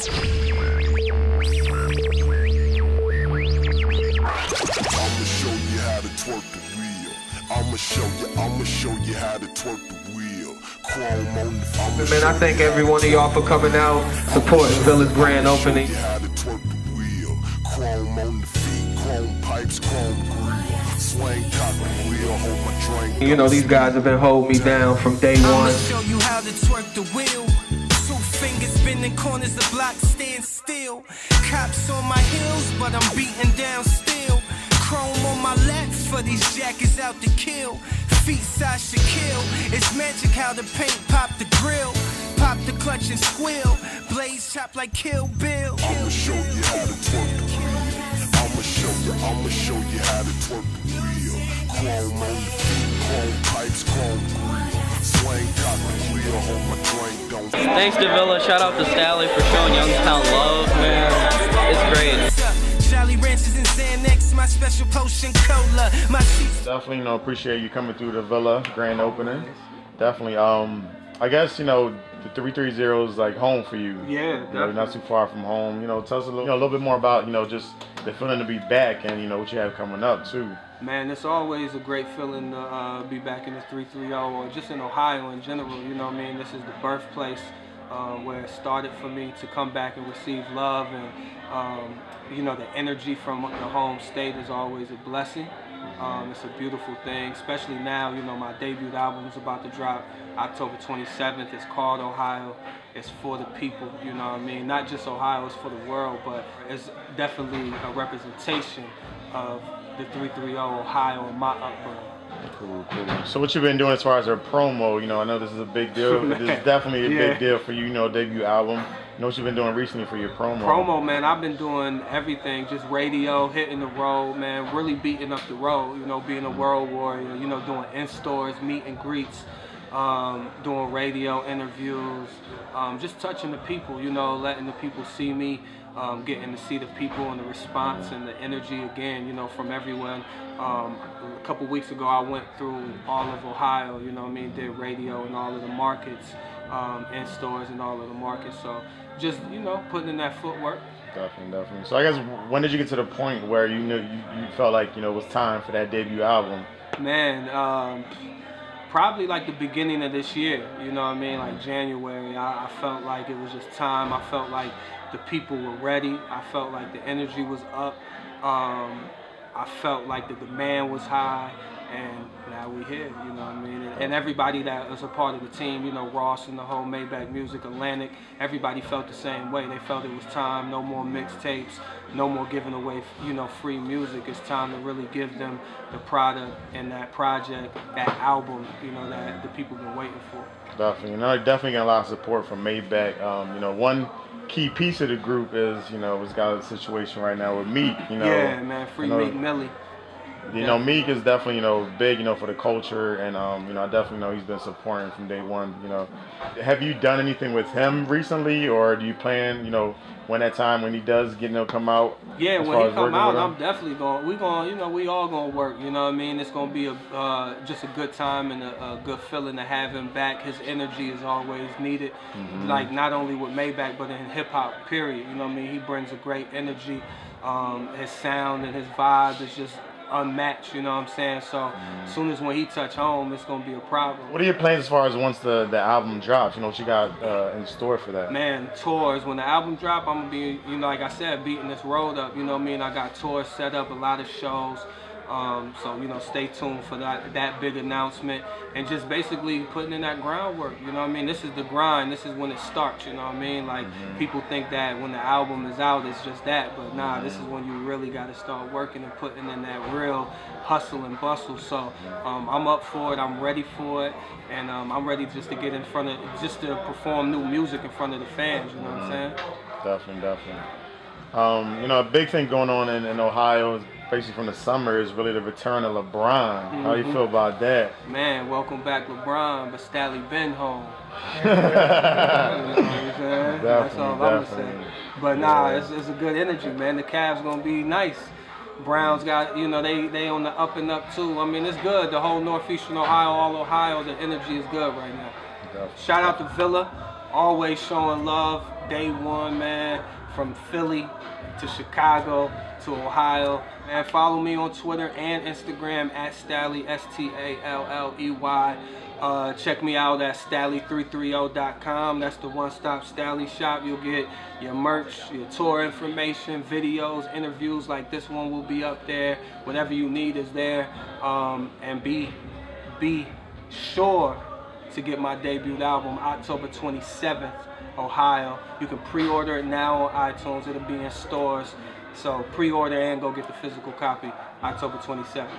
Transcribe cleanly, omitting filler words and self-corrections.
I'ma show you how to twerk the wheel. Chrome on the Man, I thank every one of y'all for coming out, supporting Villa's grand opening. How to twerk the wheel. Chrome on the feet, chrome pipes, chrome grill. Swing cock the wheel, hold my drink. You know, these guys have been holding me down from day one. I'ma show you how to twerk the wheel. 2 fingers bending corners, the block stand still. Cops on my heels, but I'm beating down still. Chrome on my lap for these jackets out to kill. Feet size should kill. It's magic how the paint pop the grill. Pop the clutch and squeal. Blades chop like Kill Bill. I'ma show you how to twerk the wheel. I'ma show you how to twerk the wheel. Chrome on the feet, chrome pipes, chrome grill. Swing cock the wheel, hold my drink, don't. Thanks to Villa, shout out to Stalley for showing Youngstown love, man. It's great. Jolly Ranchers and Xanax, my special potion cola. My seats. Definitely, appreciate you coming through the Villa grand opening. Definitely, I guess, the 330 is like home for you. Yeah, definitely. Not too far from home. Tell us a little bit more about, just the feeling to be back and, what you have coming up too. Man, it's always a great feeling to be back in the 330 or just in Ohio in general. You know what I mean? This is the birthplace where it started for me to come back and receive love, and the energy from the home state is always a blessing. It's a beautiful thing, especially now. My debut album is about to drop October 27th. It's called Ohio. It's for the people, you know what I mean? Not just Ohio, it's for the world, but it's definitely a representation of the 330 Ohio and my upbringing. Cool. So what you've been doing as far as a promo, I know this is a big deal. This is definitely a big deal for you, debut album. What you've been doing recently for your promo? Promo, man, I've been doing everything, just radio, hitting the road, man, really beating up the road, being a world warrior, doing in-stores, meet and greets, doing radio interviews, just touching the people, letting the people see me, getting to see the people and the response and the energy again, from everyone. A couple weeks ago, I went through all of Ohio, did radio in all of the markets, in stores in all of the markets. So just, putting in that footwork. Definitely. So I guess, when did you get to the point where you felt like, it was time for that debut album? Man, probably like the beginning of this year, like January. I felt like it was just time. I felt like the people were ready. I felt like the energy was up. I felt like the demand was high, and now we're here, And everybody that was a part of the team, Ross and the whole Maybach Music, Atlantic, everybody felt the same way. They felt it was time, no more mixtapes, no more giving away, free music. It's time to really give them the product and that project, that album, that the people been waiting for. Definitely, definitely getting a lot of support from Maybach. One key piece of the group is, it's got a situation right now with Meek, Yeah, man, free Meek Millie. Meek is definitely, big, for the culture, and, I definitely know he's been supporting from day one, Have you done anything with him recently, or do you plan, when he does come out? Yeah, when he come out, I'm definitely going, we all going to work, It's going to be just a good time and a good feeling to have him back. His energy is always needed, like not only with Maybach, but in hip-hop, period, He brings a great energy. His sound and his vibe is just unmatched, So as soon as when he touch home, it's gonna be a problem. What are your plans as far as once the album drops? What you got in store for that? Man, tours. When the album drop, I'm gonna be, like I said, beating this road up. I got tours set up, a lot of shows. So stay tuned for that big announcement, and just basically putting in that groundwork. This is the grind. This is when it starts. Like people think that when the album is out, it's just that, but nah, this is when you really got to start working and putting in that real hustle and bustle. So I'm up for it. I'm ready for it, and I'm ready just to get in front of, just to perform new music in front of the fans. You know what I'm saying? Definitely. A big thing going on in Ohio is basically from the summer is really the return of LeBron. How do you feel about that? Man, welcome back LeBron, but Stalley been home. You know what I'm saying? That's all I'm gonna say. But nah, it's a good energy, man. The Cavs gonna be nice. Browns got, they on the up and up too. It's good. The whole northeastern Ohio, all Ohio, the energy is good right now. Shout out to Villa, always showing love, day one, man, from Philly to Chicago to Ohio. And follow me on Twitter and Instagram at Stalley, Stalley. Check me out at Stalley330.com. That's the one-stop Stalley shop. You'll get your merch, your tour information, videos, interviews like this one will be up there. Whatever you need is there. And be sure to get my debut album October 27th, Ohio. You can pre-order it now on iTunes. It'll be in stores. So pre-order and go get the physical copy October 27th.